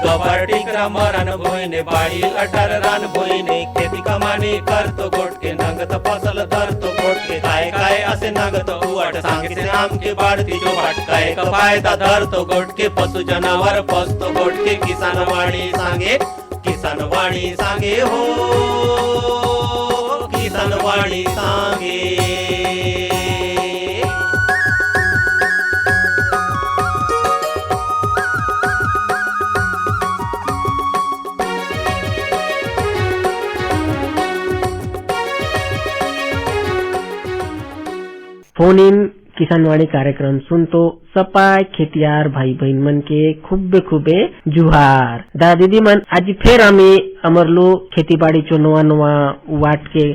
गबर टिकरा मरण भोईने बाड़ी अटर रान भोईने खेती कमानी करतो गोटके नंगत फसल धरतो गोटके काय काय असे नागत उवाट सांगितले आमके बाडती जो काय का फायदा धरतो गोटके पशु जनावर पसतो गोटके किसानवाणी सांगे हो किसानवाणी सांगे। फोन इन किसानवाणी कार्यक्रम सुनतो सपाय खेतियार भाई बहन मन के खूबे जुहार। दादा दीदी मन आज फिर आम्ही अमरलो खेतीबाड़ी चो नवा वाट के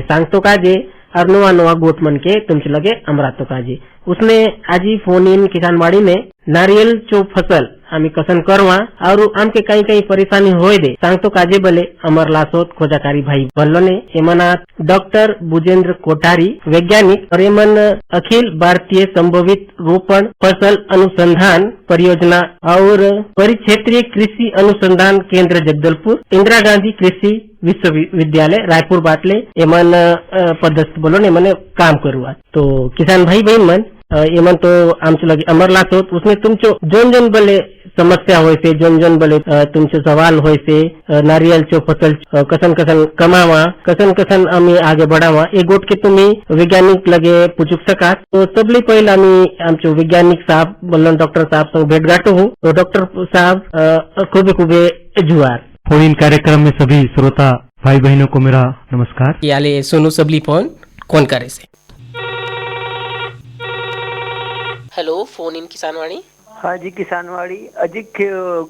सांगतो काजे और नवा गोट मन के तुमचे लगे अमरातो काजे। उसने आज फोन इन किसानवाड़ी में नारियल चो फसल आम्ही कसन करवा और आमके कई परेशानी होए दे सांगतो काजे बले अमर लासोत खोजाकारी भाई बल्लो ने एमनात डॉक्टर बुजेंद्र कोठारी वैज्ञानिक और एमन अखिल भारतीय संभवित रोपण फसल अनुसंधान परियोजना और परिक्षेत्रीय कृषि अनुसंधान केंद्र जगदलपुर इंदिरा गांधी कृषि विश्वविद्यालय रायपुर बाटले एमन पदस्थ बोलो ने मने काम करुआ। तो किसान भाई बहन मन एमन तो आमचे लगे अमर लासोत उसने तुमचो जोन बले समस्या होय से जोन बले तुमचे सवाल होय से नारियल चो फसल कसन कमावा कसन आम्ही आगे बढ़ावा ए गोट के तुम्ही वैज्ञानिक लगे पूछूक सका। तो सबले पहिले आम्ही आमचो वैज्ञानिक साहब बोलन डॉक्टर साहब संग भेट गाठो हूँ। तो डॉक्टर साहब खूबे जुहार। फोन इन कार्यक्रम में सभी श्रोता भाई बहनों को मेरा नमस्कार। याले सोनू सबली फोन कौन करे से। Hello phone in Kisanwadi. हाँ जी किसानवाड़ी। अजी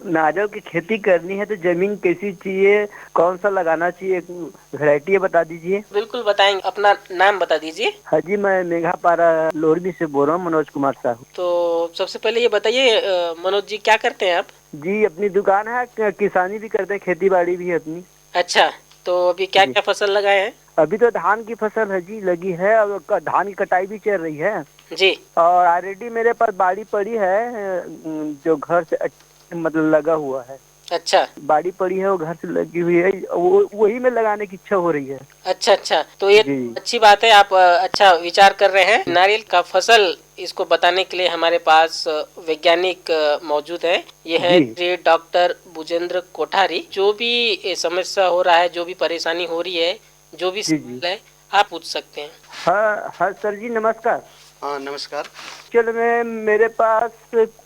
नारियल की खेती करनी है तो जमीन कैसी चाहिए, कौन सा लगाना चाहिए, वैरायटी बता दीजिए। बिल्कुल बताएंगे, अपना नाम बता दीजिए। हाँ जी मैं मेघापारा लोहरबी से बोल रहा हूँ, मनोज कुमार साहू। तो सबसे पहले ये बताइए मनोज जी क्या करते हैं आप। जी अपनी दुकान है, किसानी भी करते हैं, खेती बाड़ी भी है अपनी। अच्छा तो अभी क्या क्या फसल लगाए हैं। अभी तो धान की फसल है जी लगी है और धान की कटाई भी चल रही है जी। और ऑलरेडी मेरे पास बाड़ी पड़ी है जो घर से मतलब लगा हुआ है। अच्छा बाड़ी पड़ी है वो घर से लगी हुई है, वही में लगाने की इच्छा हो रही है। अच्छा तो ये अच्छी बात है, आप अच्छा विचार कर रहे हैं। नारियल का फसल इसको बताने के लिए हमारे पास वैज्ञानिक मौजूद है। ये है डॉक्टर बुजेंद्र कोठारी। जो भी समस्या हो रहा है, जो भी परेशानी हो रही है, जो भी सवाल है आप पूछ सकते हैं। हाँ सर जी नमस्कार। हाँ नमस्कार। चलो मेरे पास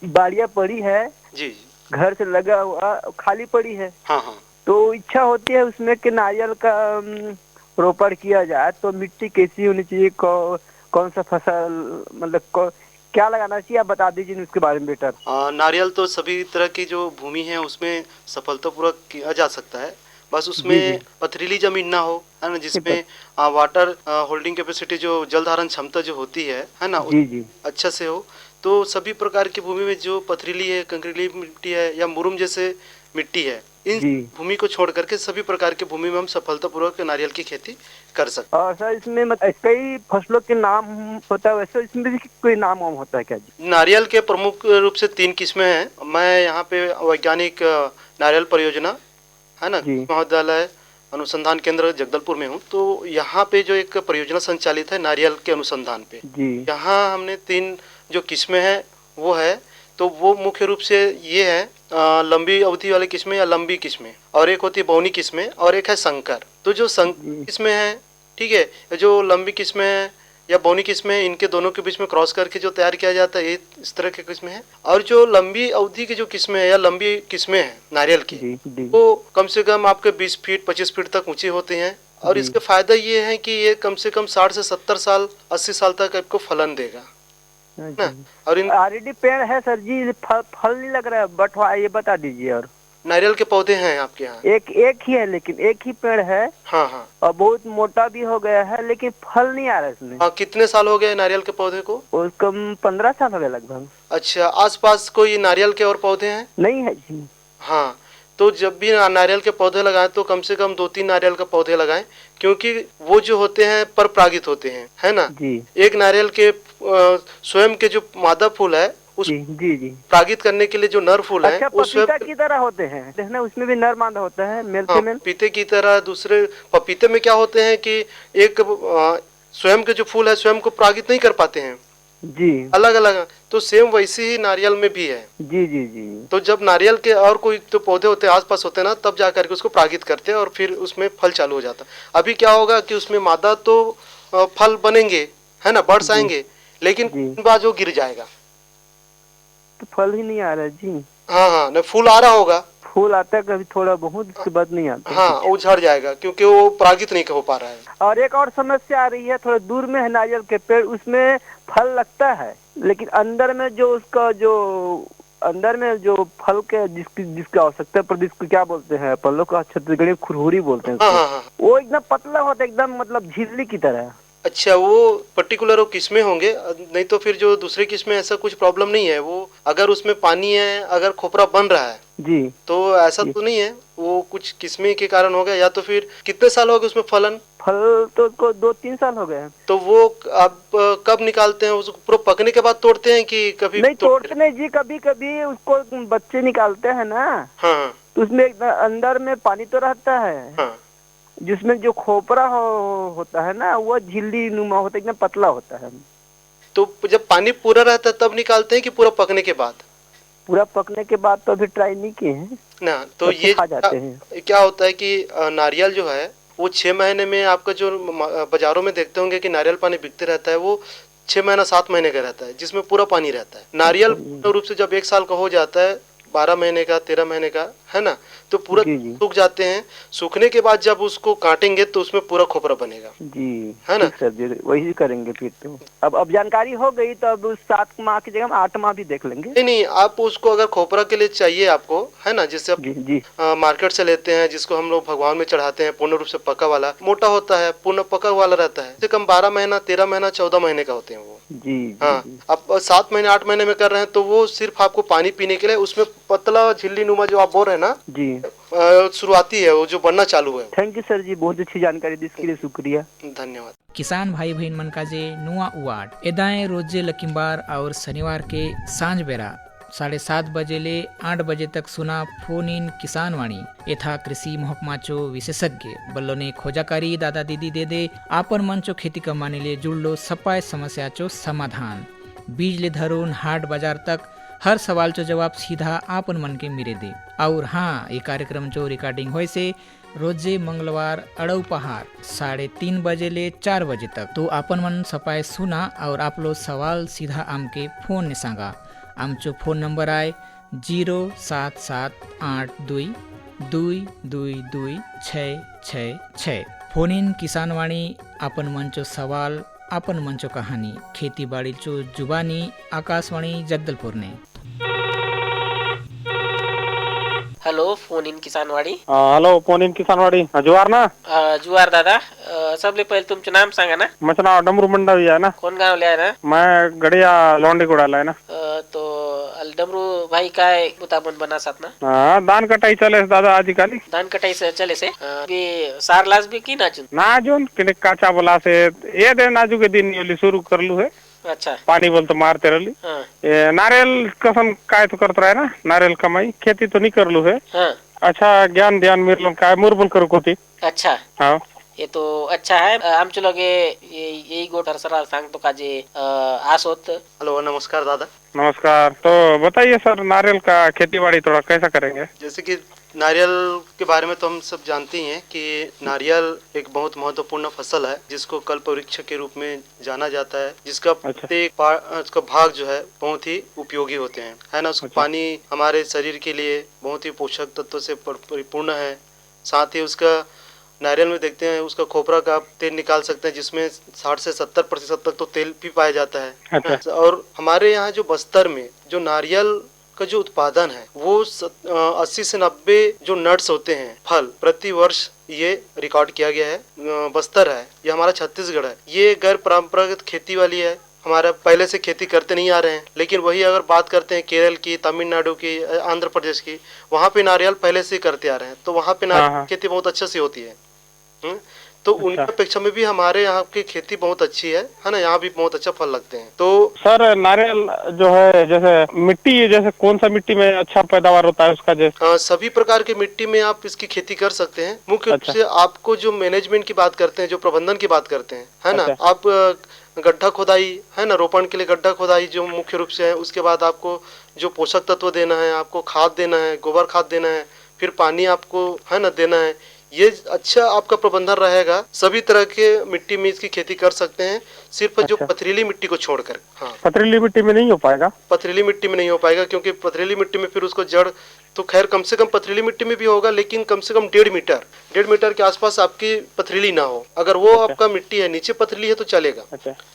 बाड़िया पड़ी है जी, घर से लगा हुआ खाली पड़ी है। हाँ। तो इच्छा होती है उसमें कि नारियल का रोपण किया जाए, तो मिट्टी कैसी होनी चाहिए, कौन सा फसल मतलब क्या लगाना चाहिए, आप बता दीजिए उसके बारे में बेटर। नारियल तो सभी तरह की जो भूमि है उसमें सफलतापूर्वक किया जा सकता है, बस उसमें पथरीली जमीन ना हो, है ना, जिसमें वाटर होल्डिंग कैपेसिटी जो जल धारण क्षमता जो होती है ना, जी अच्छा से हो। तो सभी प्रकार की भूमि में जो पथरीली है, कंकरीली मिट्टी है या मुरुम जैसे मिट्टी है, इन भूमि को छोड़ करके सभी प्रकार की भूमि में हम सफलतापूर्वक नारियल की खेती कर सकते हैं। और सर इसमें कई फसलों के नाम होता है, वैसे इसमें भी कोई नाम होता है क्या जी। नारियल के प्रमुख रूप से 3 किस्में हैं। मैं यहाँ पे वैज्ञानिक नारियल परियोजना है ना महाविद्यालय अनुसंधान केंद्र जगदलपुर में हूँ। तो यहाँ पे जो एक परियोजना संचालित है नारियल के अनुसंधान पे, यहाँ हमने 3 जो किस्में हैं वो है, तो वो मुख्य रूप से ये है लंबी अवधि वाली किस्में या लंबी किस्में, और एक होती है बौनी किस्में, और एक है संकर। तो जो किस्में हैं, ठीक है, जो लंबी किस्में हैं या बौनी किस्में, इनके दोनों के बीच में क्रॉस करके जो तैयार किया जाता है, ये इस तरह की किस्में हैं। और जो लंबी अवधि की जो किस्में हैं या लंबी किस्में हैं नारियल की, वो कम से कम आपके 20 फीट 25 फीट तक ऊंची होती हैं। और इसके फायदा ये है कि ये कम से कम 60 से 70 साल 80 साल तक आपको फलन देगा ना। और ऑलरेडी पेड़ है सर जी, फल नहीं लग रहा है, बट ये बता दीजिए। और नारियल के पौधे हैं आपके यहाँ? एक ही है, लेकिन एक ही पेड़ है। हाँ। और बहुत मोटा भी हो गया है, लेकिन फल नहीं आ रहा इसमें। हाँ, कितने साल हो गए नारियल के पौधे को? उसको 15 साल हो गए लगभग। अच्छा, आसपास कोई नारियल के और पौधे हैं? नहीं है जी। हाँ, तो जब भी नारियल के पौधे लगाएं तो कम से कम 2-3 नारियल के पौधे लगाएं, क्योंकि वो जो होते हैं परपरागित होते हैं, है ना जी। एक नारियल के स्वयं के जो मादा फूल है उस जी जी जी। परागित करने के लिए जो नर फूल है अच्छा, पपीता की तरह होते हैं देखना, उसमें भी नर मादा होता है, मेल फीमेल। पपीते की तरह। दूसरे पपीते में क्या होते हैं कि एक स्वयं के जो फूल है स्वयं को परागित नहीं कर पाते हैं, जी अलग अलग। तो सेम वैसे ही नारियल में भी है। जी जी जी। तो जब नारियल के और कोई तो पौधे होते हैं आसपास होते हैं ना, तब जा करके उसको परागित करते हैं और फिर उसमें फल चालू हो जाता है। अभी क्या होगा कि उसमें मादा तो फल बनेंगे, है ना, बर्ड्स आएंगे, लेकिन बाद वो गिर जाएगा, तो फल ही नहीं आ रहा जी। हाँ हाँ, नहीं फूल आ रहा होगा, फूल आता है कभी थोड़ा बहुत, उसके बाद नहीं आता। हाँ वो झड़ जाएगा क्योंकि वो परागित नहीं हो पा रहा है। और एक और समस्या आ रही है, थोड़ा दूर में है नारियल के पेड़, उसमें फल लगता है लेकिन अंदर में जो उसका जो अंदर में जो फल के जिसकी आवश्यकता पर, जिसको क्या बोलते हैं फलों का छत्तीसगढ़ी खुरहुरी बोलते हैं उसको, वो एकदम पतला होता है, एकदम मतलब झिल्ली की तरह। अच्छा, वो पर्टिकुलर वो किस्में होंगे, नहीं तो फिर जो दूसरी किस्में ऐसा कुछ प्रॉब्लम नहीं है। वो अगर उसमें पानी है, अगर खोपरा बन रहा है जी, तो ऐसा तो नहीं है, वो कुछ किस्में के कारण हो गया। या तो फिर कितने साल हो गए उसमें फलन? फल तो उसको 2-3 साल हो गए हैं। तो वो अब कब निकालते हैं उसको? पूरा पकने के बाद तोड़ते हैं कि कभी? नहीं तोड़ते नहीं जी, कभी कभी उसको बच्चे निकालते हैं ना, हाँ तो उसमें अंदर में पानी तो रहता है, हाँ, जिसमें जो खोपरा होता है ना, वो झिल्ली नुमा होता है, एकदम पतला होता है। तो जब पानी पूरा रहता है तब निकालते हैं कि पूरा पकने के बाद? पूरा पकने के बाद तो अभी ट्राई नहीं किए हैं ना। तो ये खा जाते हैं। क्या होता है कि नारियल जो है वो 6 महीने में, आपका जो बाजारों में देखते होंगे कि नारियल पानी बिकते रहता है, वो 6 महीना 7 महीने का रहता है, जिसमें पूरा पानी रहता है। नारियल पूर्ण रूप से जब 1 साल का हो जाता है, 12 महीने का, 13 महीने का, है ना, तो पूरा सूख जाते हैं। सूखने के बाद जब उसको काटेंगे तो उसमें पूरा खोपरा बनेगा जी, है ना सर जी, वही करेंगे फिर तो। अब जानकारी हो गई तो अब 7 माह की जगह 8 माह भी देख लेंगे। नहीं, आप उसको अगर खोपरा के लिए चाहिए आपको, है ना, जिससे आप मार्केट से लेते हैं, जिसको हम लोग भगवान में चढ़ाते हैं, पूर्ण रूप से पका वाला मोटा होता है, पूर्ण पका वाला रहता है, कम से कम 12 महीना, 13 महीना, 14 महीने का होते हैं वो जी। हाँ, अब 7 महीने 8 महीने में कर रहे हैं तो वो सिर्फ आपको पानी पीने के लिए, उसमें पतला झिल्ली नुमा जो आप बोल रहे हैं ना जी, शुरुआती है वो जो बनना चालू है। थैंक यू सर जी, बहुत अच्छी जानकारी दी, इसके लिए शुक्रिया, धन्यवाद। किसान भाई बहन मन का जे नुआ उवाड एदाएं रोजे लकीमबार और शनिवार के सांझ बेरा 7:30 बजे ले 8 बजे तक सुना फोन इन किसान वाणी यथा कृषि महकमा चो विशेषज्ञ बल्लो ने खोजाकारी दादा दीदी दे आपन मन चो खेती कमाने ले जुड़लो सपाय समस्या चो समाधान, बीज ले धरून हाट बाजार तक हर सवाल चो जवाब सीधा आपन मन के मिरे दे। और हाँ, ये कार्यक्रम जो रिकॉर्डिंग होए से रोजे मंगलवार अड़ऊ पहाड़ 3:30 बजे ले 4 बजे तक। तो आपन मन सपाय सुना और आप लोग सवाल सीधा आम के फोन ने सांगा। आमचो फोन नंबर आए 07782222666। फोन इन किसान वाणी आपन मंचो सवाल, आपन मंचो कहानी, खेती बाड़ी चो जुबानी, आकाशवाणी जगदलपुर ने। Hello, phone in Kisanwadi. Hello, phone in Kisanwadi, जुवार ना? जुवार दादा, सबले पहिले तुमचं नाम सांगा ना? माझं नाव डमरू मंडावी आहे ना. कोण गावले आहे ना? मैं गड़िया लौंडी गुड़ाला है ना. तो डमरू भाई काय बुताबन बनासात ना? हाँ, धान कटाई चले दादा आजकल. धान कटाई से चले से भी सार लाज भी की नाचून नाजून किने काचा बोला से ये दे नाजू के दिन ये शुरू कर लू है. अच्छा, पानी बोल तो मारते रही. नारियल कसम काय तो करता है ना, नारियल कमाई खेती तो नहीं कर लू है. अच्छा, ज्ञान ध्यान मेरे लोग काय मुरबुल करो कोती. अच्छा, हाँ, ये तो अच्छा है. आमचे लोग यही गोट सर सांगतो का जे आस होत. हेलो, नमस्कार दादा। नमस्कार. तो बताइए सर, नारियल का खेती बाड़ी थोड़ा कैसा करेंगे? जैसे कि नारियल के बारे में तो हम सब जानते ही हैं कि नारियल एक बहुत महत्वपूर्ण फसल है, जिसको कल्प वृक्ष के रूप में जाना जाता है, जिसका प्रत्येक उसका भाग जो है बहुत ही उपयोगी होते हैं, है ना। उसका पानी हमारे शरीर के लिए बहुत ही पोषक तत्वों से परिपूर्ण है। साथ ही उसका नारियल में देखते हैं उसका खोपरा का तेल निकाल सकते हैं, जिसमें 60 से 70% तक तो तेल भी पाया जाता है। अच्छा। और हमारे यहाँ जो बस्तर में जो नारियल का जो उत्पादन है वो 80 से 90 जो नट्स होते हैं, फल, प्रति वर्ष ये रिकॉर्ड किया गया है। बस्तर है, ये हमारा छत्तीसगढ़ है, ये गैर परंपरागत खेती वाली है। हमारा पहले से खेती करते नहीं आ रहे हैं, लेकिन वही अगर बात करते हैं केरल की, तमिलनाडु की, आंध्र प्रदेश की, वहाँ पे नारियल पहले से करते आ रहे हैं, तो वहाँ पे नारियल खेती बहुत अच्छे से होती है। तो उनकी अपेक्षा में भी हमारे यहाँ की खेती बहुत अच्छी है ना, यहाँ भी बहुत अच्छा फल लगते हैं। तो सर नारियल जो है जैसे मिट्टी, जैसे कौन सा मिट्टी में अच्छा पैदावार होता है उसका? जैसे सभी प्रकार की मिट्टी में आप इसकी खेती कर सकते हैं। मुख्य रूप से आपको जो मैनेजमेंट की बात करते हैं, जो प्रबंधन की बात करते हैं, है ना, आप गड्ढा खोदाई, है ना, रोपण के लिए गड्ढा खोदाई जो मुख्य रूप से है। उसके बाद आपको जो पोषक तत्व देना है, आपको खाद देना है, गोबर खाद देना है, फिर पानी आपको, है ना, देना है। ये अच्छा आपका प्रबंधन रहेगा, सभी तरह के मिट्टी में इसकी खेती कर सकते हैं, सिर्फ जो पथरीली मिट्टी को छोड़कर। हाँ, पथरीली मिट्टी में नहीं हो पाएगा? पथरीली मिट्टी में नहीं हो पाएगा, क्योंकि पथरीली मिट्टी में फिर उसको जड़ तो खैर कम से कम पथरीली मिट्टी में भी होगा, लेकिन कम से कम 1.5 मीटर के आसपास आपकी पथरीली ना हो। अगर वो आपका मिट्टी है नीचे पथरीली है तो चलेगा।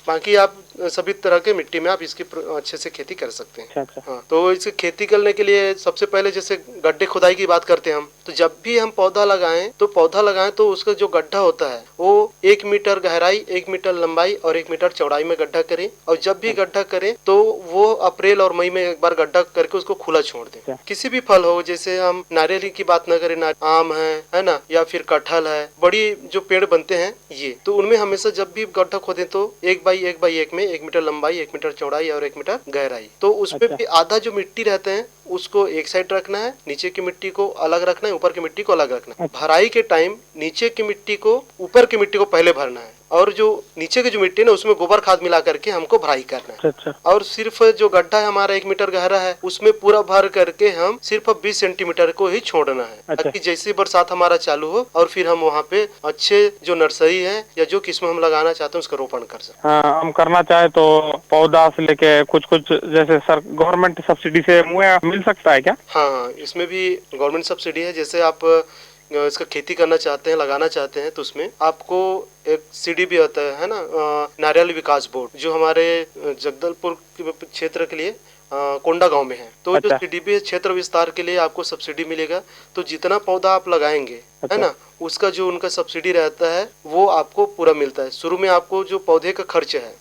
बाकी आप सभी तरह के मिट्टी में आप इसकी अच्छे से खेती कर सकते हैं। हाँ, तो इसकी खेती करने के लिए सबसे पहले जैसे गड्ढे खुदाई की बात करते हैं हम, तो जब भी हम पौधा लगाएं तो उसका जो गड्ढा होता है वो 1 मीटर गहराई, 1 मीटर लंबाई और 1 मीटर चौड़ाई में गड्ढा करें। और जब भी गड्ढा करें तो वो अप्रैल और मई में एक बार गड्ढा करके उसको खुला छोड़ दें। किसी भी फल हो, जैसे हम नारियल की बात न करें, आम है ना, या फिर कटहल है, बड़ी जो पेड़ बनते हैं ये, तो उनमें हमेशा जब भी गड्ढा खोदें तो 1 बाई 1 में 1 मीटर लंबाई, 1 मीटर चौड़ाई और 1 मीटर गहराई। तो उसपे भी आधा जो मिट्टी रहते हैं उसको एक साइड रखना है, नीचे की मिट्टी को अलग रखना है, ऊपर की मिट्टी को अलग रखना है। भराई के टाइम नीचे की मिट्टी को ऊपर की मिट्टी को पहले भरना है, और जो नीचे की जो मिट्टी है ना उसमें गोबर खाद मिला करके हमको भराई करना है। और सिर्फ जो गड्ढा है हमारा 1 मीटर गहरा है उसमें पूरा भर करके हम सिर्फ 20 सेंटीमीटर को ही छोड़ना है, ताकि जैसी बरसात हमारा चालू हो और फिर हम वहाँ पे अच्छे जो नर्सरी है या जो किस्म हम लगाना चाहते हैं उसका रोपण कर सकते हैं। हाँ, हम करना चाहे तो पौधा से लेके कुछ जैसे सर गवर्नमेंट सब्सिडी से मिल सकता है क्या? हाँ, इसमें भी गवर्नमेंट सब्सिडी है। जैसे आप इसका खेती करना चाहते हैं, लगाना चाहते हैं, तो उसमें आपको एक सीडी भी आता है ना, नारियल विकास बोर्ड, जो हमारे जगदलपुर क्षेत्र के लिए कोंडा गांव में है। तो जो सीडीपी क्षेत्र विस्तार के लिए आपको सब्सिडी मिलेगा, तो जितना पौधा आप लगाएंगे, है ना, उसका जो उनका सब्सिडी रहता है वो आपको पूरा मिलता है। शुरू में आपको जो पौधे का खर्च है,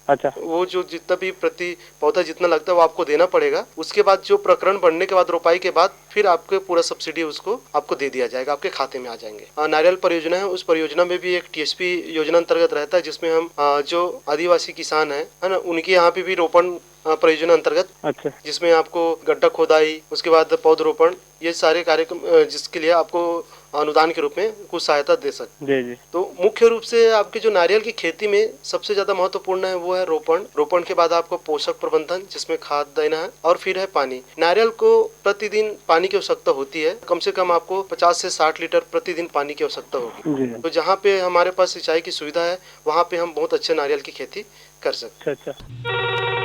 वो जो जितना भी प्रति पौधा जितना लगता है वो आपको देना पड़ेगा। उसके बाद जो प्रकरण बढ़ने के बाद, रोपाई के बाद, फिर आपके पूरा सब्सिडी उसको आपको दे दिया जाएगा, आपके खाते में आ जाएंगे। नारियल परियोजना है, उस परियोजना में भी एक टीएसपी योजना अंतर्गत रहता है, जिसमें हम जो आदिवासी किसान है ना, उनके यहाँ पे भी रोपण परियोजना अंतर्गत, जिसमें आपको गड्ढा खोदाई, उसके बाद पौधरोपण, ये सारे कार्यक्रम जिसके लिए आपको अनुदान के रूप में कुछ सहायता दे सकते हैं। तो मुख्य रूप से आपके जो नारियल की खेती में सबसे ज्यादा महत्वपूर्ण है वो है रोपण के बाद आपको पोषक प्रबंधन, जिसमें खाद देना है, और फिर है पानी। नारियल को प्रतिदिन पानी की आवश्यकता होती है, कम से कम आपको 50 से 60 लीटर प्रतिदिन पानी की आवश्यकता होगी। तो जहाँ पे हमारे पास सिंचाई की सुविधा है वहाँ पे हम बहुत अच्छे नारियल की खेती कर सकते हैं।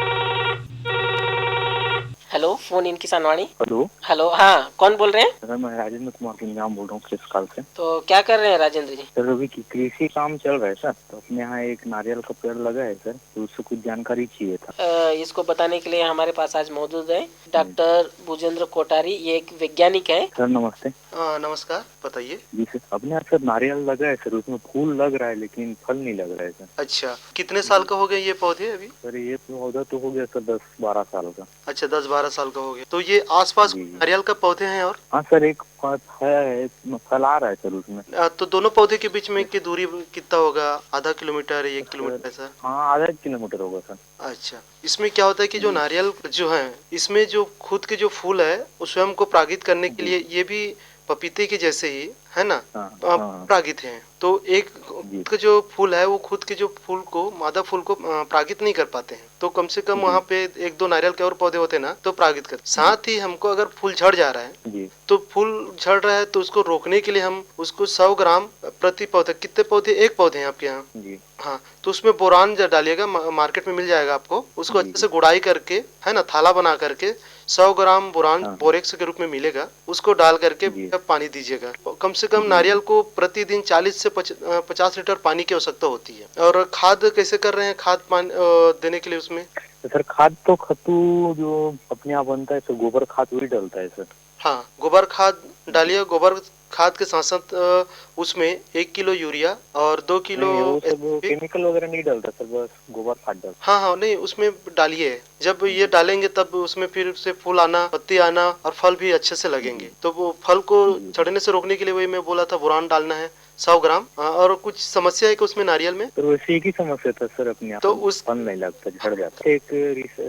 Hello, phone in Kisanvani. Hello, हाँ, कौन बोल रहे हैं? सर मैं राजेंद्र कुमार के नाम बोल रहा हूँ किसकाल से। तो क्या कर रहे हैं राजेंद्र जी? सर अभी कृषि काम चल रहा है सर, तो अपने यहाँ एक नारियल का पेड़ लगा है सर, तो उससे कुछ जानकारी चाहिए था। इसको बताने के लिए हमारे पास आज मौजूद है डॉक्टर भूजेंद्र कोठारी, ये एक वैज्ञानिक है। सर नमस्ते। नमस्कार, बताइए। जी सर, अपने यहाँ सर नारियल लगा है सर, उसमें फूल लग रहा है लेकिन फल नहीं लग रहा है सर। अच्छा, कितने साल का हो गया ये पौधे अभी? सर ये पौधा तो हो गया सर 10-12 साल का। अच्छा, 10-12 साल का हो गया। तो ये आसपास नारियल का पौधे हैं? और हाँ सर, एक है, फल आ रहा है सर उसमें। तो दोनों पौधे के बीच में की दूरी कितना होगा? आधा किलोमीटर, 1 किलोमीटर सर? हाँ, आधा किलोमीटर होगा सर। अच्छा, इसमें क्या होता है कि जो नारियल जो है, इसमें जो खुद के जो फूल है उस स्वयं को परागित करने के लिए, ये भी पपीते के जैसे ही है ना, परागित हैं। तो एक खुद का जो फूल है वो खुद के जो फूल को, मादा फूल को परागित नहीं कर पाते हैं, तो कम से कम वहाँ पे 1-2 नारियल के और पौधे होते हैं ना, तो परागित करते। साथ ही हमको अगर फूल झड़ जा रहा है, तो फूल झड़ रहा है तो उसको रोकने के लिए हम उसको 100 ग्राम प्रति पौधे, कितने पौधे, 1 पौधे हैं आपके यहाँ? हाँ, तो उसमें बोरान डालिएगा, मार्केट में मिल जाएगा आपको। उसको अच्छे से गुड़ाई करके, है ना, थाला बना करके 100 ग्राम बोरान बोरेक्स के रूप में मिलेगा, उसको डाल करके पानी दीजिएगा। कम से कम नारियल को प्रतिदिन 40 से 50 लीटर पानी की आवश्यकता होती है। और खाद कैसे कर रहे हैं, खाद पानी देने के लिए उसमें? सर खाद तो खत्तू जो अपने यहाँ बनता है सर, गोबर खाद वही डलता है सर। हाँ, गोबर खाद डालिए। गोबर खाद के साथ साथ उसमें 1 किलो यूरिया और 2 किलो वो सब केमिकल वगैरह नहीं डालता सर, बस गोबर खाद डालता। हाँ, नहीं उसमें डालिए। जब ये डालेंगे तब उसमें फिर से फूल आना, पत्ती आना और फल भी अच्छे से लगेंगे। तो वो फल को सड़ने से रोकने के लिए वही मैं बोला था, बोरान डालना है 100 ग्राम। और कुछ समस्या है कि उसमें नारियल में, तो वैसे एक ही समस्या था सर अपने आप, तो उस फल नहीं लगता, झड़ जाता। एक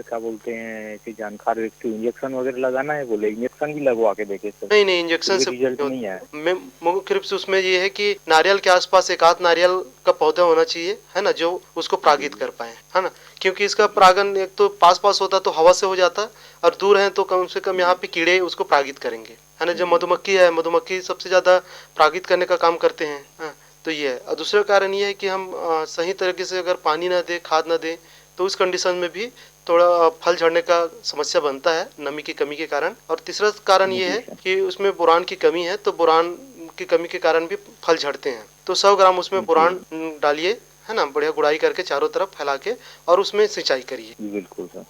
क्या बोलते हैं कि जानकार व्यक्ति इंजेक्शन वगैरह लगाना है, बोले इंजेक्शन भी लगवा के देखे सर। नहीं, इंजेक्शन से रिजल्ट नहीं आया। मैं मुख्य रूप से उसमें ये है कि नारियल के आसपास एक आध नारियल का पौधा होना चाहिए, है ना, जो उसको परागित कर पाए, है ना, क्योंकि इसका परागन एक तो पास तो हवा से हो जाता, और दूर है तो कम से कम यहाँ पे कीड़े उसको परागित करेंगे, है ना। जो मधुमक्खी है, मधुमक्खी सबसे ज्यादा परागित करने का काम करते हैं, हाँ। तो ये है। और दूसरा कारण ये है कि हम सही तरीके से अगर पानी ना दे, खाद ना दे, तो उस कंडीशन में भी थोड़ा फल झड़ने का समस्या बनता है, नमी की कमी के कारण। और तीसरा कारण ये है कि उसमें बोरान की कमी है, तो बोरान की कमी के कारण भी फल झड़ते हैं। तो 100 ग्राम उसमें बोरान डालिए, है ना, बढ़िया गुड़ाई करके चारों तरफ फैला के, और उसमें सिंचाई करिए। बिल्कुल सर।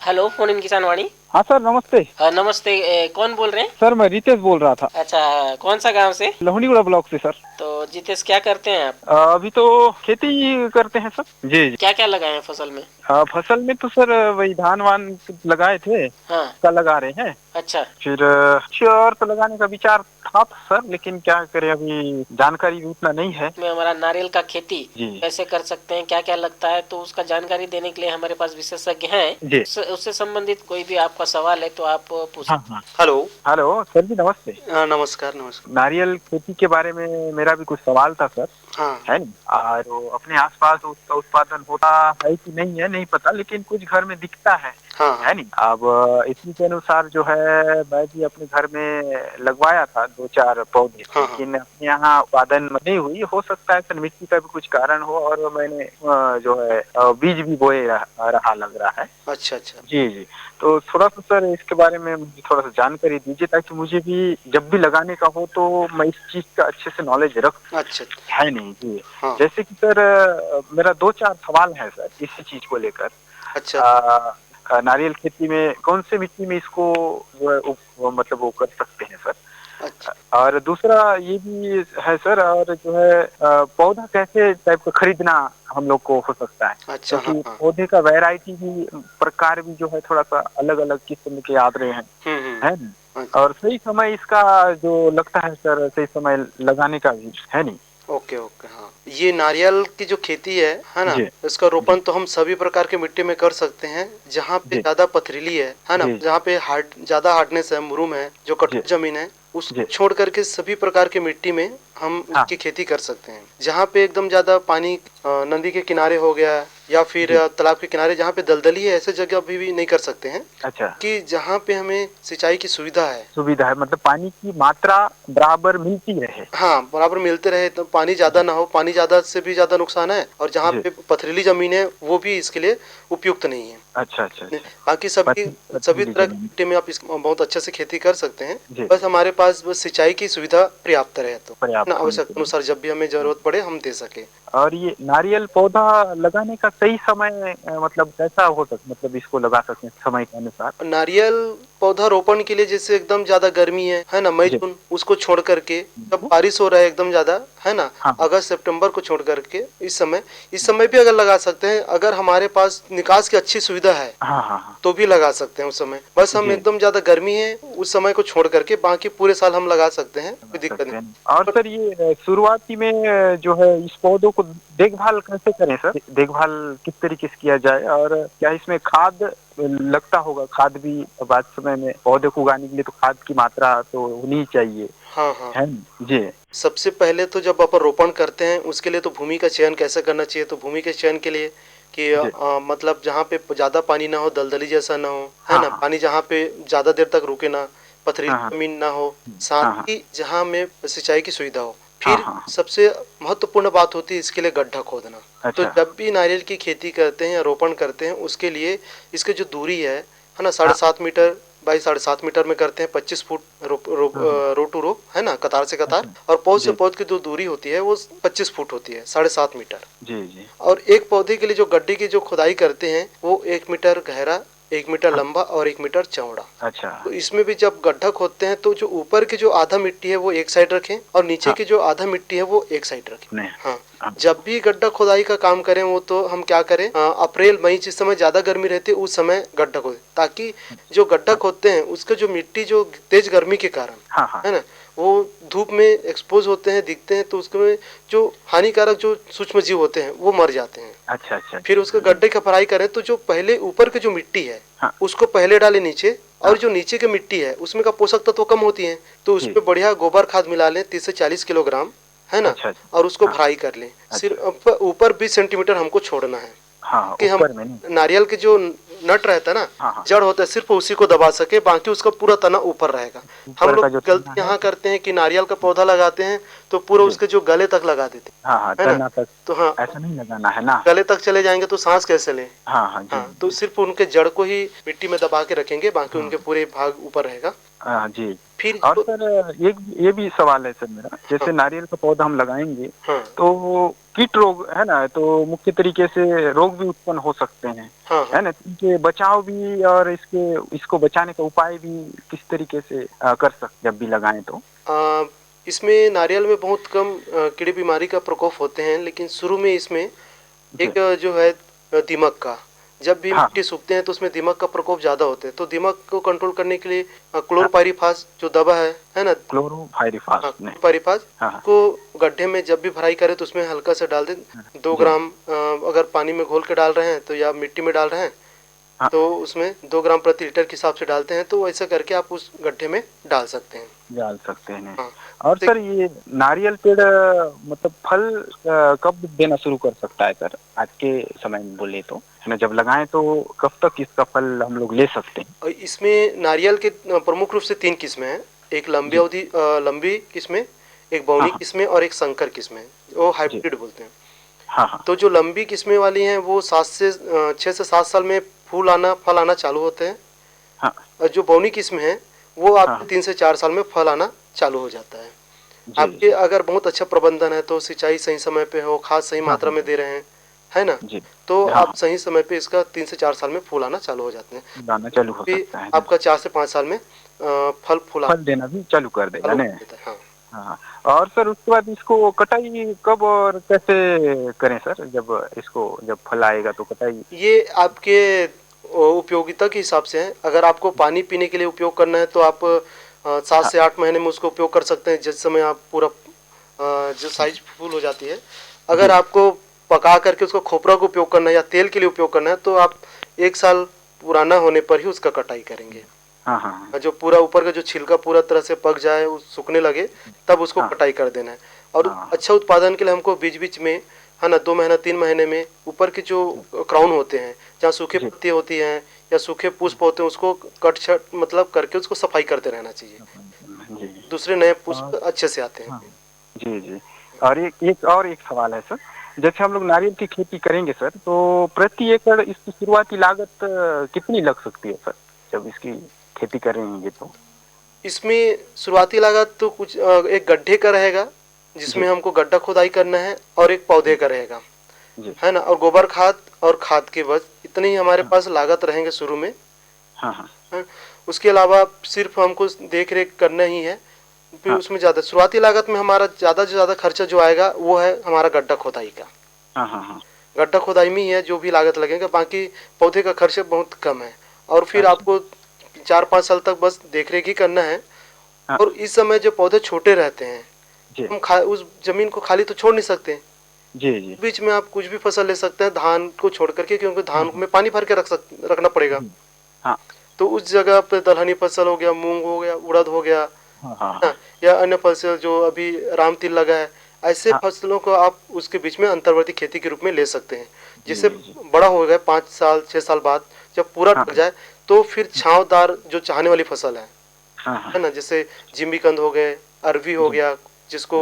हेलो, फोन इन किसान वाणी। हाँ सर, नमस्ते। नमस्ते, कौन बोल रहे हैं? सर मैं रितेश बोल रहा था। अच्छा, कौन सा गांव से? लोहनीगुड़ा ब्लॉक से सर। तो जितेश, क्या करते हैं आप? अभी तो खेती करते हैं सर। जी। क्या क्या लगाए हैं फसल में? फसल में तो सर वही धान वान लगाए थे। हाँ। का लगा रहे हैं। अच्छा। फिर और तो लगाने का विचार था सर, लेकिन क्या करें, अभी जानकारी भी उतना नहीं है। में हमारा नारियल का खेती जी। कैसे कर सकते हैं, क्या क्या लगता है, तो उसका जानकारी देने के लिए हमारे पास विशेषज्ञ हैं। उससे संबंधित कोई भी आपका सवाल है तो आप पूछ। हाँ। हेलो सर जी, नमस्ते। नमस्कार। नारियल खेती के बारे में मेरा भी कुछ सवाल था सर। हाँ। है नहीं, और अपने आसपास उसका उत्पादन होता है कि नहीं है नहीं पता, लेकिन कुछ घर में दिखता है। हाँ। है नहीं। अब इसी के अनुसार जो है, मैं भी अपने घर में लगवाया था 2-4 पौधे। हाँ। लेकिन अपने यहाँ उत्पादन नहीं हुई। हो सकता है सर मिट्टी का भी कुछ कारण हो, और मैंने जो है बीज भी बोए रहा लग रहा है। अच्छा। जी। तो थोड़ा सा सर इसके बारे में मुझे थोड़ा सा जानकारी दीजिए, ताकि मुझे भी जब भी लगाने का हो तो मैं इस चीज का अच्छे से नॉलेज रख। अच्छा। है नहीं जी। हाँ। जैसे कि सर मेरा 2-4 सवाल है सर इसी चीज को लेकर। अच्छा। नारियल खेती में कौन से मिट्टी में इसको जो है मतलब वो कर सकते हैं सर? अच्छा। और दूसरा ये भी है सर, और जो है पौधा कैसे टाइप का खरीदना हम लोग को हो सकता है? अच्छा। क्योंकि पौधे का वैरायटी भी, प्रकार भी जो है थोड़ा सा अलग अलग किस्म के आ रहे हैं। है नहीं। और सही समय इसका जो लगता है सर, सही समय लगाने का भी है नहीं। ओके। हाँ, ये नारियल की जो खेती है ना, इसका रोपण तो हम सभी प्रकार के मिट्टी में कर सकते हैं। जहाँ पे ज्यादा पथरीली है ना, जहाँ पे ज्यादा हार्डनेस है, मुरूम है, जो कठोर जमीन है, उस छोड़ करके सभी प्रकार के मिट्टी में हम इसकी खेती कर सकते हैं। जहाँ पे एकदम ज्यादा पानी, नदी के किनारे हो गया या फिर तालाब के किनारे, जहाँ पे दलदली है, ऐसे जगह भी नहीं कर सकते हैं। अच्छा। कि जहाँ पे हमें सिंचाई की सुविधा है, मतलब पानी की मात्रा बराबर मिलती रहे। हाँ, बराबर मिलते रहे, तो पानी ज्यादा ना हो। पानी ज्यादा से भी ज्यादा नुकसान है, और जहाँ पे पथरीली जमीन है वो भी इसके लिए उपयुक्त नहीं है। अच्छा। बाकी सभी तरह की मिट्टी में आप बहुत अच्छे से खेती कर सकते हैं। बस हमारे पास बस सिंचाई की सुविधा पर्याप्त रहे तो आवश्यकता अनुसार जब भी हमें जरूरत पड़े हम दे सके। और ये नारियल पौधा लगाने का सही समय मतलब कैसा हो सकता, मतलब इसको लगा सकते हैं समय के अनुसार? नारियल पौधा रोपण के लिए जैसे एकदम ज्यादा गर्मी है ना, मई जून, उसको छोड़ करके, जब बारिश हो रहा है एकदम ज्यादा, है ना, अगस्त सितंबर को छोड़ करके इस समय भी अगर लगा सकते हैं। अगर हमारे पास निकास की अच्छी सुविधा है तो भी लगा सकते हैं उस समय। बस हम एकदम ज्यादा गर्मी है उस समय को छोड़ करके बाकी पूरे साल हम लगा सकते हैं, कोई दिक्कत नहीं। और सर ये शुरुआती में जो है इस पौधों को देखभाल कैसे करें सर? देखभाल किस तरीके से किया जाए, और क्या इसमें खाद लगता होगा? खाद भी बाद समय में पौधे को उगाने के लिए तो खाद की मात्रा तो होनी चाहिए। हाँ। है जी। सबसे पहले तो जब अपन रोपण करते हैं उसके लिए तो भूमि का चयन कैसे करना चाहिए? तो भूमि के चयन के लिए कि मतलब जहाँ पे ज्यादा पानी ना हो, दलदली जैसा ना हो, है ना, पानी जहाँ पे ज्यादा देर तक रुके ना, पथरीली जमीन ना हो, साथ ही जहाँ में सिंचाई की सुविधा हो। फिर सबसे महत्वपूर्ण बात होती है इसके लिए गड्ढा खोदना। तो जब भी नारियल की खेती करते हैं या रोपण करते हैं, उसके लिए इसके जो दूरी है ना, 7.5 मीटर बाई 7.5 मीटर में करते हैं, 25 फुट रो टू रो, है ना, कतार से कतार। और पौध से पौध की जो दूरी होती है वो 25 फुट होती है, 7.5 मीटर। जी। और एक पौधे के लिए जो गड्ढे की जो खुदाई करते हैं वो 1 मीटर गहरा 1 मीटर लंबा और 1 मीटर चौड़ा। अच्छा। तो इसमें भी जब गड्ढा खोदते हैं तो जो ऊपर की जो आधा मिट्टी है वो एक साइड रखें और नीचे की जो आधा मिट्टी है वो एक साइड रखें। हाँ, जब भी गड्ढा खोदाई का काम करें वो तो हम क्या करें, अप्रैल मई जिस समय ज्यादा गर्मी रहती है उस समय गड्ढा खोदें, ताकि जो गड्ढा खोदते हैं उसका जो मिट्टी जो तेज गर्मी के कारण है ना वो धूप में एक्सपोज होते हैं, दिखते हैं, तो उसमें जो हानिकारक जो सूक्ष्म जीव होते हैं वो मर जाते हैं। अच्छा। फिर उसके गड्ढे का भराई करें तो जो पहले ऊपर की जो मिट्टी है उसको पहले डालें नीचे, और जो नीचे की मिट्टी है उसमें का पोषक तत्व कम होती है तो उसमें बढ़िया गोबर खाद मिला लें 30 से 40 किलोग्राम, है ना। और उसको भराई कर लें। सिर्फ ऊपर 20 सेंटीमीटर हमको छोड़ना है कि हम नारियल के जो नट रहता है ना, जड़ होता है, सिर्फ उसी को दबा सके, बाकी उसका पूरा तना ऊपर रहेगा। हम लोग गलती यहाँ करते हैं कि नारियल का पौधा लगाते हैं तो पूरा उसके जो गले तक लगा देते हैं, तो हाँ ऐसा नहीं लगाना है ना, गले तक चले जाएंगे तो सांस कैसे लें। तो सिर्फ उनके जड़ को ही मिट्टी में दबा के रखेंगे, बाकी उनके पूरे भाग ऊपर रहेगा। जी। फिर और सर ये भी सवाल है सर मेरा, जैसे नारियल का पौधा हम लगाएंगे तो कीट रोग है ना, तो मुख्य तरीके से रोग भी उत्पन्न हो सकते हैं, है ना, इनके बचाव भी और इसको बचाने का उपाय भी किस तरीके से कर सकते जब भी लगाएं तो? इसमें नारियल में बहुत कम कीड़े बीमारी का प्रकोप होते हैं, लेकिन शुरू में इसमें एक जो है दीमक का, जब भी मिट्टी सूखते हैं तो उसमें दीमक का प्रकोप ज्यादा होता है, तो दीमक को कंट्रोल करने के लिए क्लोरोपाइरीफास जो दवा है ना, क्लोरोपाइरीफास को गड्ढे में जब भी भराई करें तो उसमें हल्का से डाल दें। 2 ग्राम अगर पानी में घोल के डाल रहे हैं तो या मिट्टी में डाल रहे हैं तो उसमें 2 ग्राम प्रति लीटर के हिसाब से डालते हैं, तो ऐसा करके आप उस गड्ढे में डाल सकते हैं। और सर ये नारियल पेड़ मतलब फल कब देना शुरू कर सकता है सर, आज के समय में बोले तो, है ना, जब लगाएं तो कब तक इसका फल हम लोग ले सकते हैं? इसमें नारियल के प्रमुख रूप से 3 किस्में हैं, एक लंबी अवधि लंबी किस्में, एक बौनी किस्में और एक संकर किस्में, वो हाइब्रिड बोलते हैं। तो जो लंबी किस्में वाली हैं वो 6 से 7 साल में फल आना चालू होते हैं, और जो बौनी किस्में हैं वो आपके 3 से 4 साल में फल आना चालू हो जाता है। आपके अगर बहुत अच्छा प्रबंधन है तो सिंचाई सही समय पे हो, खाद सही मात्रा में दे रहे हैं, है ना, तो आप सही समय पे इसका 3 से 4 साल में फूल आना चालू हो जाते हैं। चालू हो सकता है आपका 4 से 5 साल में फल देना भी चालू कर देगा। और सर उसके बाद इसको कटाई कब और कैसे करें सर, जब फल आएगा तो कटाई? ये आपके उपयोगिता के हिसाब से है। अगर आपको पानी पीने के लिए उपयोग करना है तो आप 7 से 8 महीने में उसको उपयोग कर सकते हैं, जिस समय आप पूरा जो साइज फूल हो जाती है। अगर आपको पका करके उसको खोपरा को उपयोग करना है या तेल के लिए उपयोग करना है तो आप 1 साल पुराना होने पर ही उसका कटाई करेंगे। जो पूरा ऊपर का जो छिलका पूरा तरह से पक जाए, सूखने लगे, तब उसको कटाई कर देना है। और अच्छा उत्पादन के लिए हमको बीच बीच में, है ना, 2 महीना 3 महीने में ऊपर के जो क्राउन होते हैं, जहाँ सूखे पत्ती होती हैं या सूखे पुष्प होते हैं, उसको कट छट मतलब करके उसको सफाई करते रहना चाहिए, दूसरे नए पुष्प अच्छे से आते हैं। जी। और एक सवाल है सर, जैसे हम लोग नारियल की खेती करेंगे सर, तो प्रति एकड़ इसकी शुरुआती लागत कितनी लग सकती है सर, जब इसकी खेती करेंगे तो? इसमें शुरुआती लागत तो कुछ एक गड्ढे का रहेगा जिसमें हमको गड्ढा खुदाई करना है, और एक पौधे का रहेगा, है ना, और गोबर खाद और खाद के बस इतने ही हमारे पास लागत रहेंगे शुरू में। उसके अलावा सिर्फ हमको देख रेख करना ही है। फिर उसमें ज्यादा शुरुआती लागत में हमारा ज्यादा से ज्यादा खर्चा जो आएगा वो है हमारा गड्ढा खोदाई का। गड्ढा खोदाई में ही है जो भी लागत लगेगा, बाकी पौधे का खर्चा बहुत कम है। और फिर आपको 4-5 साल तक बस देख रेख ही करना है। और इस समय जो पौधे छोटे रहते हैं, हम उस जमीन को खाली तो छोड़ नहीं सकते। जी। बीच में आप कुछ भी फसल ले सकते हैं, धान को छोड़ करके, क्योंकि धान में पानी भर के रखना पड़ेगा। तो उस जगह पे दलहनी फसल हो गया, मूंग हो गया, उड़द हो गया, या अन्य फसल जो अभी राम तिल लगा है, ऐसे फसलों को आप उसके बीच में अंतर्वर्ती खेती के रूप में ले सकते हैं। जिससे बड़ा हो गया 5 साल 6 साल बाद जब पूरा ढक जाए तो फिर छांवदार जो चाहने वाली फसल है ना, जैसे जिमीकंद हो गए, अरवी हो गया जिसको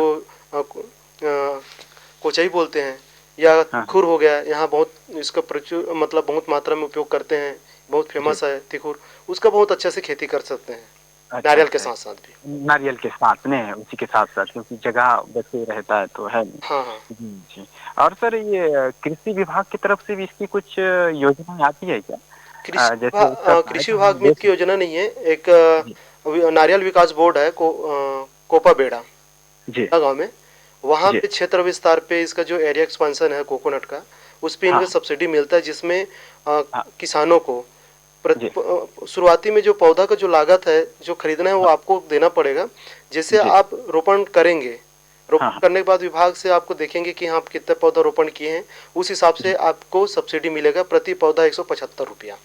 कोचई बोलते हैं, या खुर हो गया, यहाँ बहुत इसका प्रचुर मतलब बहुत मात्रा में उपयोग करते हैं, बहुत फेमस है तिखुर, उसका बहुत अच्छे से खेती कर सकते हैं। नारियल के साथ साथ भी, नारियल के साथ में उसी के साथ साथ, क्योंकि जगह बचे रहता है तो है। जी। और सर ये कृषि विभाग की तरफ से भी इसकी कुछ योजनाएं आती है क्या, कृषि विभाग में इसकी योजना नहीं है। एक नारियल विकास बोर्ड है कोपा बेड़ा गाँव में, वहाँ पे क्षेत्र विस्तार पे इसका जो एरिया एक्सपेंशन है कोकोनट का, उस पे इनको सब्सिडी मिलता है, जिसमें किसानों को शुरुआती में जो पौधा का जो लागत है जो खरीदना है वो आपको देना पड़ेगा। जैसे आप रोपण करेंगे, रोपण करने के बाद विभाग से आपको देखेंगे कि आप कितने पौधा रोपण किए हैं, उस हिसाब से आपको सब्सिडी मिलेगा प्रति पौधा 175 रुपया।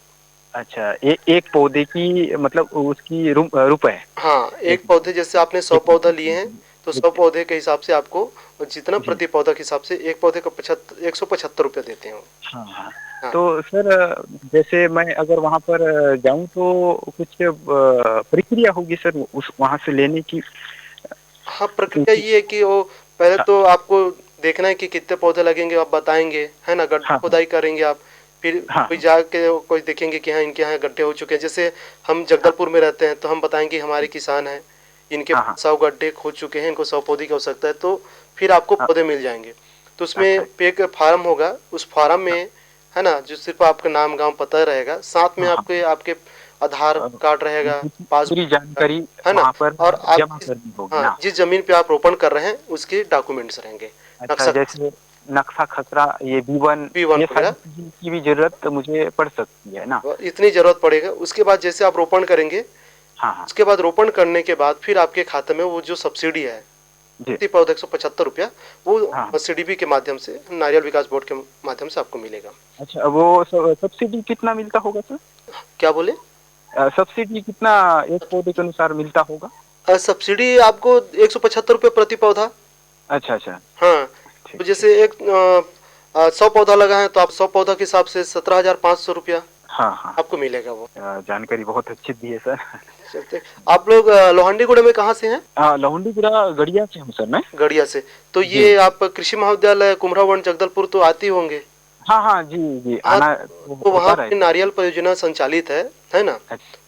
अच्छा, एक पौधे की मतलब उसकी रुपए? हाँ, एक पौधे जैसे आपने 100 पौधा लिए हैं तो 100 पौधे के हिसाब से आपको जितना प्रति पौधा के हिसाब से एक पौधे का 175 रुपया देते हैं। हाँ। तो सर जैसे मैं अगर वहाँ पर जाऊँ तो कुछ प्रक्रिया होगी सर उस वहाँ से लेने की? हाँ, प्रक्रिया ये है कि वो पहले तो आपको देखना है कि कितने पौधे लगेंगे, आप बताएंगे, है ना, गड्ढा खुदाई करेंगे आप, फिर कोई जाके कोई देखेंगे कि हाँ इनके यहाँ गड्ढे हो चुके हैं। जैसे हम जगदलपुर में रहते हैं तो हम बताएंगे हमारे किसान हैं, इनके 100 गड्ढे खोद चुके हैं, इनको 100 पौधे की आवश्यकता है, तो फिर आपको पौधे मिल जाएंगे। तो उसमें एक फार्म होगा, उस फार्म में है ना, जो सिर्फ आपका नाम गांव पता रहेगा, साथ में आपके आधार कार्ड रहेगा, पासबुक जानकारी है ना, और आप जिस जमीन पे आप रोपण कर रहे हैं उसके डॉक्यूमेंट्स रहेंगे। जैसे नक्शा खसरा, ये B1 की भी जरूरत मुझे पड़ सकती है ना? इतनी जरूरत पड़ेगा। उसके बाद जैसे आप रोपण करेंगे, उसके बाद रोपण करने के बाद फिर आपके खाते में वो जो सब्सिडी है प्रति पौधा 175 रुपया, वो CDB के माध्यम से, नारियल विकास बोर्ड के माध्यम से आपको मिलेगा। अच्छा, वो सब्सिडी कितना मिलता होगा सर? क्या बोले? सब्सिडी कितना एक पौधे के अनुसार मिलता होगा? सब्सिडी आपको 175 रुपये प्रति पौधा। अच्छा। हाँ, तो जैसे 100 पौधा लगा है तो आप 100 पौधा के हिसाब से 17,500 रुपया आपको मिलेगा। वो जानकारी बहुत अच्छी दी है सर। आप लोग लोहांडीगुड़ा में कहाँ से हैं? लोहांडीगुड़ा गड़िया से हूँ सर मैं। गड़िया से, तो ये आप कृषि महाविद्यालय कुमरावन जगदलपुर तो आती होंगे? हाँ जी आना। तो वहाँ पे नारियल परियोजना संचालित है ना,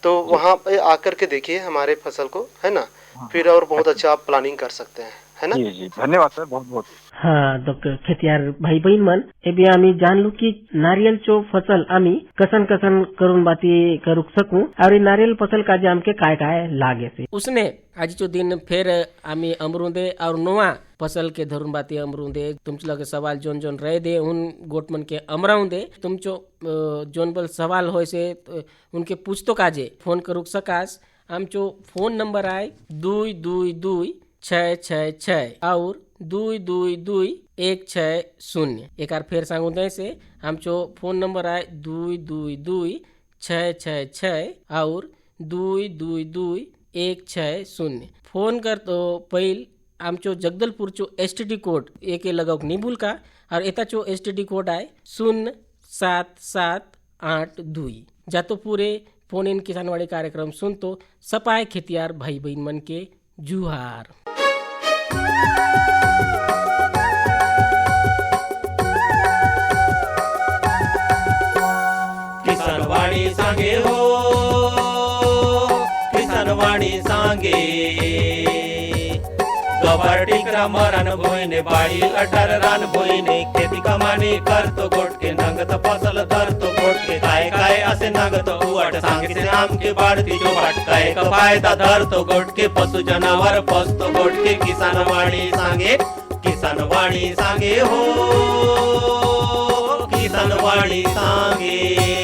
तो वहाँ पे आकर के देखिए हमारे फसल को, है ना, फिर और बहुत अच्छा आप प्लानिंग कर सकते हैं, है ना? जी धन्यवाद सर, बहुत बहुत। हाँ डॉक्टर खेतियार भाई बहीण मन, एबी आम्ही जाणलो की नारियलचो फसल आम्ही कसन कसन करून बाती करू सकू और नारियल फसल का आमके काय काय लागे से उसने आजचो दिन फिर आम्ही अमरुदे और नोआ फसल के धरून बाती अमरुदे तुमचे लगे सवाल जोन जोन रहे दे उन गोटमन के अमराऊ दे तुमचो जोन बल सवाल होय से उनके पूछतो काजे फोन करू सकास। आमचो फोन नंबर आए 222-666 और 222-160। एक बार फिर सांगू दे से आमचो फोन नंबर आए 222-666 और 222-160। फोन कर तो पहिल आमचो जगदलपूरचो STD कोड एक लगावक नहीं भूलका और एताचो STD कोड आए 07782। जातो पूरे फोन इन किसानवाड़ी कार्यक्रम सुन तो सपाय खेतियार भाई बहन मन के जुहार। किसानवाणी सांगे हो, किसानवाणी सांगे गवार टिकरा मरण भोईने बाड़ी अटर रान भोईने खेती कमानी करतो गोटके नंगत फसल धरतो गोटके काय काय असे नंगत उवाट सांगितले आमके बाळती जो वाटकाय का फायदा धरतो गोटके पशु जनावर पसतो गोटके किसानवाणी सांगे, किसानवाणी सांगे हो, किसानवाणी सांगे।